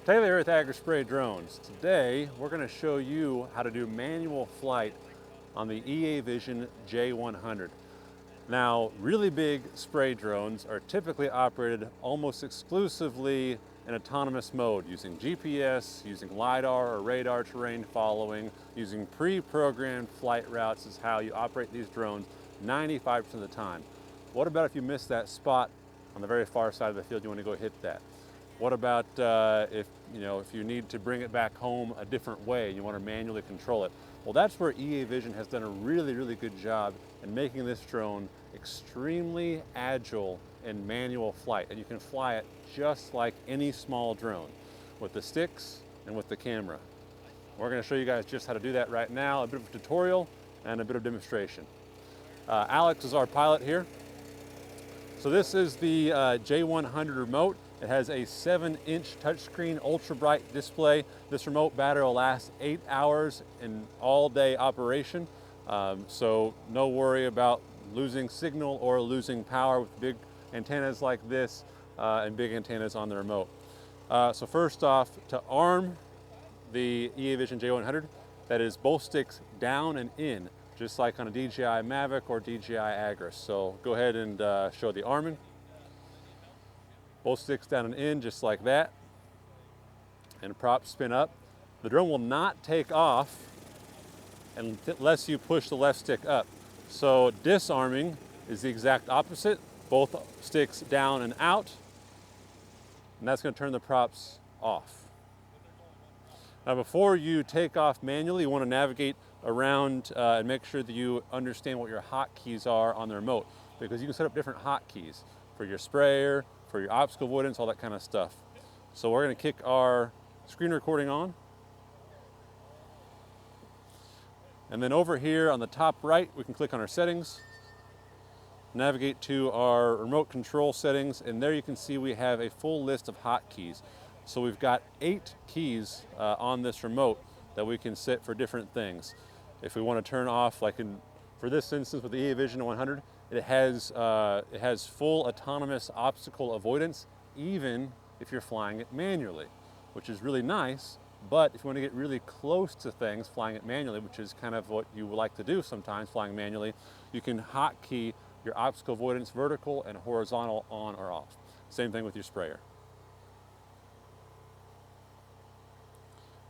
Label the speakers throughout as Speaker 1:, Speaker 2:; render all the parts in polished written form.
Speaker 1: Taylor here with Agri Spray Drones. Today we're going to show you how to do manual flight on the EAVision J100. Now, really big spray drones are typically operated almost exclusively in autonomous mode, using GPS, using LiDAR or radar terrain following, using pre-programmed flight routes is how you operate these drones 95% of the time. What about if you miss that spot on the very far side of the field, you want to go hit that? What about if you need to bring it back home a different way and you want to manually control it? Well, that's where EAVision has done a really, really good job in making this drone extremely agile in manual flight. And you can fly it just like any small drone with the sticks and with the camera. We're going to show you guys just how to do that right now, a bit of a tutorial and a bit of demonstration. Alex is our pilot here. So this is the J100 remote. It has a 7-inch touchscreen, ultra bright display. This remote battery will last 8 hours in all-day operation. So no worry about losing signal or losing power with big antennas like this and big antennas on the remote. So first off, to arm the EAVision J100, that is both sticks down and in, just like on a DJI Mavic or DJI Agri. So go ahead and show the arming. Both sticks down and in, just like that. And props spin up. The drone will not take off unless you push the left stick up. So disarming is the exact opposite. Both sticks down and out. And that's going to turn the props off. Now before you take off manually, you want to navigate around and make sure that you understand what your hotkeys are on the remote, because you can set up different hotkeys for your sprayer, for your obstacle avoidance, all that kind of stuff. So we're going to kick our screen recording on. And then over here on the top right, we can click on our settings, navigate to our remote control settings, and there you can see we have a full list of hotkeys. So we've got 8 keys on this remote that we can set for different things. If we want to turn off, for this instance with the EAVision 100, it has full autonomous obstacle avoidance, even if you're flying it manually, which is really nice. But if you want to get really close to things flying it manually, which is kind of what you would like to do sometimes flying manually, you can hotkey your obstacle avoidance vertical and horizontal on or off. Same thing with your sprayer.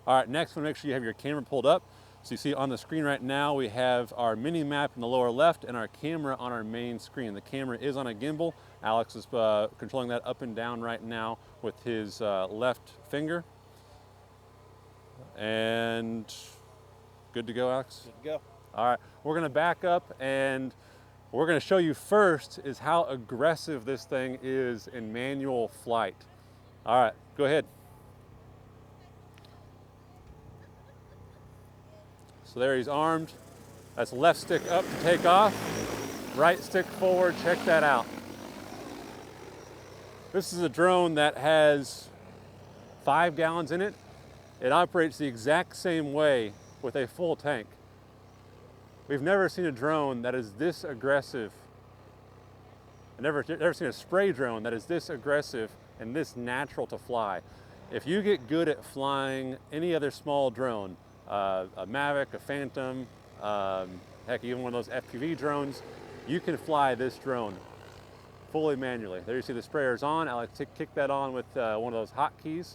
Speaker 1: All right, next we want to make sure you have your camera pulled up. So you see on the screen right now, we have our mini map in the lower left and our camera on our main screen. The camera is on a gimbal. Alex is controlling that up and down right now with his left finger. And good to go, Alex?
Speaker 2: Good to go.
Speaker 1: All right, we're gonna back up and we're gonna show you first is how aggressive this thing is in manual flight. All right, go ahead. So there he's armed. That's left stick up to take off, right stick forward, check that out. This is a drone that has 5 gallons in it. It operates the exact same way with a full tank. We've never seen a drone that is this aggressive. I've never seen a spray drone that is this aggressive and this natural to fly. If you get good at flying any other small drone, a Mavic, a Phantom, heck, even one of those FPV drones, you can fly this drone fully manually. There you see the sprayer's on. Alex kick that on with one of those hotkeys.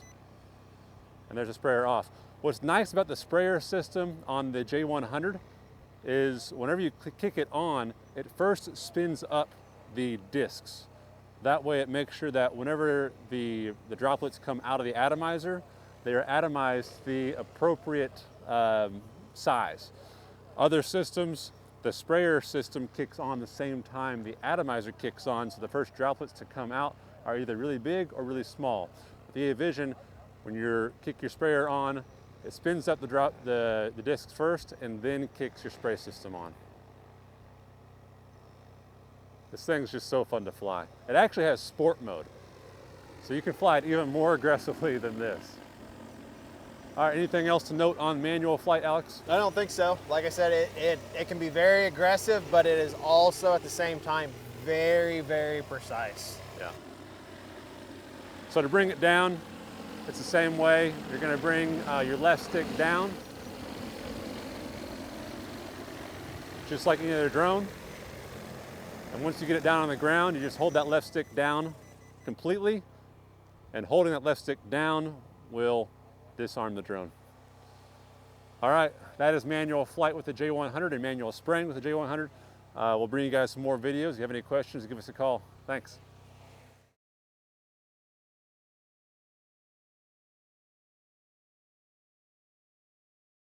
Speaker 1: And there's a sprayer off. What's nice about the sprayer system on the J100 is whenever you kick it on, it first spins up the discs. That way it makes sure that whenever the droplets come out of the atomizer, they are atomized the appropriate size. Other systems, the sprayer system kicks on the same time the atomizer kicks on, so the first droplets to come out are either really big or really small. With the EAVision, when you kick your sprayer on, it spins up the discs first and then kicks your spray system on. This thing's just so fun to fly. It actually has sport mode, so you can fly it even more aggressively than this. All right, anything else to note on manual flight, Alex?
Speaker 2: I don't think so. Like I said, it can be very aggressive, but it is also at the same time very, very precise.
Speaker 1: Yeah. So to bring it down, It's the same way. You're going to bring your left stick down, just like any other drone. And once you get it down on the ground, you just hold that left stick down completely, and holding that left stick down will disarm the drone. All right, that is manual flight with the J100 and manual spraying with the J100. We'll bring you guys some more videos. If you have any questions, give us a call. Thanks.